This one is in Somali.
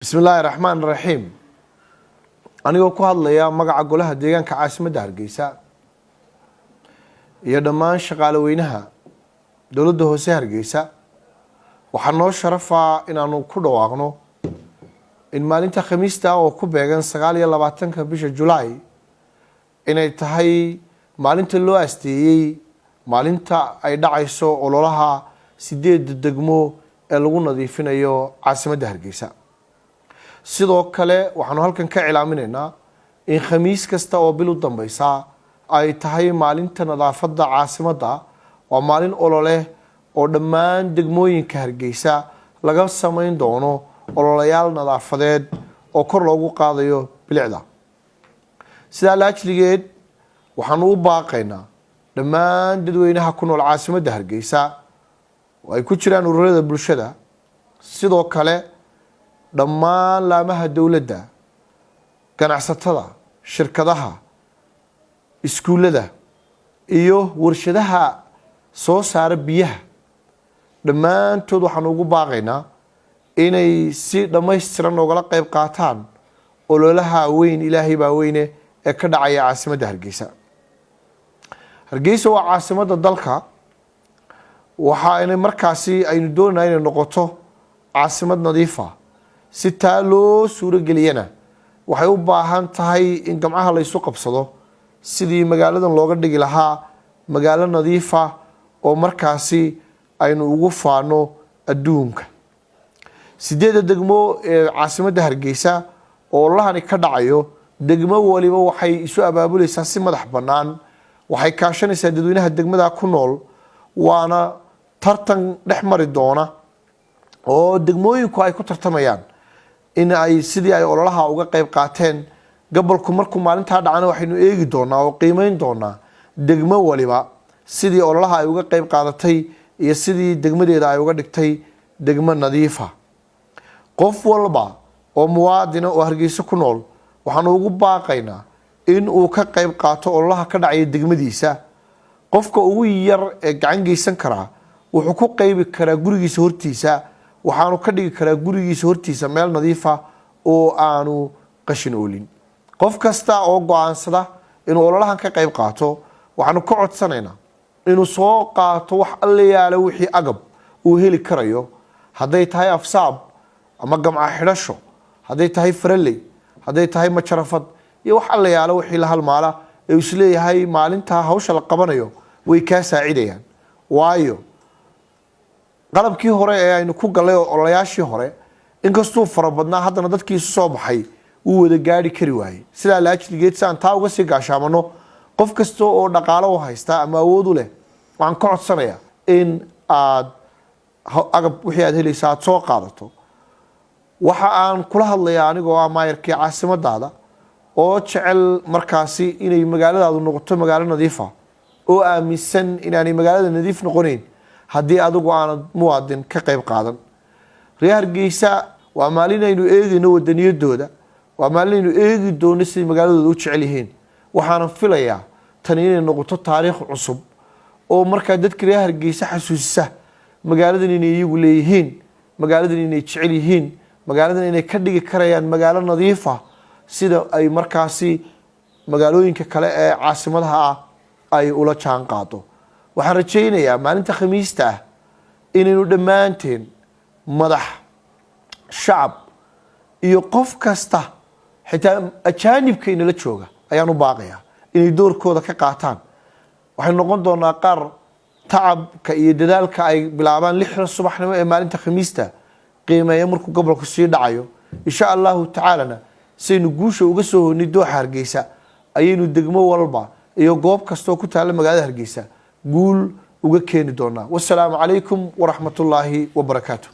بسم الله الرحمن الرحيم أنا أقول ليا مقع قولها ديجان كعاصمة هرقيسا يدمان شغال وينها دولده هو هرقيسا وحنوش شرفا إن أنا كل واقنو إن مالنتا خميستا أو كوبيجان سقال يلا بعتنك بيش جولاي إن يتهي مالنتا اللو أستي مالنتا أي دعيسو أولوها سيديد الدقمو اللغو نظيفين أيو عاصمة هرقيسا sidoo kale waxaanu halkan ka cilaaminaynaa in khamiis kasta oo bil u dambaysa ay tahay maalinta nadaafadda caasimadda waa maalin olole oo dhammaan degmooyinka Hargeysa laga sameyn doono ololayaal nadaafadeed oo kor loogu qaadayo bilicda sida laajligeed waxaanu u baaqaynaa dhammaan dadweynaha ku nool caasimadda Hargeysa oo ay ku jiraan ururada bulshada sidoo kale dhammaan laamaha dawladda ganacsatada shirkadaha iskuulada iyo warshadaha soo saara biyaha dhammaantood waxaan ugu baaqaynaa inay si dhammaystiran uga qayb qaataan ololaha weyn Ilaahay baa weyne ee ka dhacaya caasimadda Hargeysa Hargeysa waa caasimadda dalka waxa ay markaasi aynu doonaynaa inay noqoto caasimad nadiif ah si taa loo suuro geliyana waxay u baahan tahay in gamcaha la isu qabsado sidii magaaladan looga dhigi lahaa magaalo nadiif ah oo markaasi aynu ugu faano adduunka sideeda degmo ee caasimadda Hargeysa oo lahani ka dhacayo degmo waliba waxay isu abaabulaysaa si madax bannaan waxay kaashanaysaa dadweynaha degmada ku nool waana tartan dhex mari doona oo degmooyinku ay ku tartamayaan in ay sidii ay ololaha uga qayb qaateen gobolku markuu maalinta dhacana waxaynu eegi doonaa oo qiimeyn doonaa degmo waliba sidii ololaha ay uga qayb qaadatay iyo sidii degmadeeda ay uga dhigtay degmo nadiif ah qof walba oo muwaadin oo Hargeysa ku nool waxaan ugu baaqaynaa in uu ka qayb qaato ololaha ka dhacaya degmadiisa qofka ugu yar ee gacan geysan kara wuxuu ku qaybi karaa gurigiisa hortiisa waxaanu ka dhigi karaa gurigiisa hortiisa meel nadiif ah oo aanu qashin oolin qof kasta oo go'aansada inuu ololahan ka qayb qaato waxaanu ka codsanaynaa inuu soo qaato wax alle yaala wixii agab uu heli karayo haday tahay afsaab ama gamca xidhasho haday tahay faraley haday tahay majarafad iyo wax alle yaala wixii la halmaala ee uu isleeyahay maalinta hawsha la qabanayo way ka saacidayaan waayo qalabkii hore ee aynu ku galay ololayaashii hore inkastoo farabadnaa haddana dadkii soo baxay uu wada gaari kari waayay sida laajligeed saan taa uga sii gaashaamano qof kasta oo dhaqaale u haysta ama awood u leh waxaan ka codsanayaa in aad agab wixii aad helaysaa aad soo qaadato waxa aan kula hadlayaa anigoo ah maayarkii caasimadaada oo jecel markaasi inay magaaladaadu noqoto magaalo nadiif ah oo aaminsan inaanay magaalada nadiif noqonayn haddii adigu aanad muwaadin ka qayb qaadan reer Hargeysa waa maalin aynu eegayno wadaniyadooda waa maalin aynu eegi doono sidii magaaladooda u jecel yihiin waxaan filayaa tan inay noqoto taariikh cusub oo markaa dadka reer Hargeysa xasuusisa magaaladan inay iyagu leeyihiin magaaladan inay jecel yihiin magaaladan inay ka dhigi karayaan magaalo nadiif ah sida ay markaasi magaalooyinka kale ee caasimadaha ah ay ula jaan qaado waxaan rajaynayaa maalinta khamiista ah inaynu dhammaanteen madax shacab iyo qof kasta xitaa ajaanibka inala jooga ayaan u baaqayaa inay doorkooda ka qaataan waxay noqon doonaa qaar tacabka iyo dadaalka ay bilaabaan 6 subaxnimo ee maalinta khamiista qiimeeya markuu gobolku sii dhacayo insha Allahu ta'ala saynu guusha uga soo hooni dooxa Hargeysa ayaynu degmo walba iyo goob kasta oo ku taala magaalada Hargeysa قول وجكين دونا والسلام عليكم ورحمة الله وبركاته.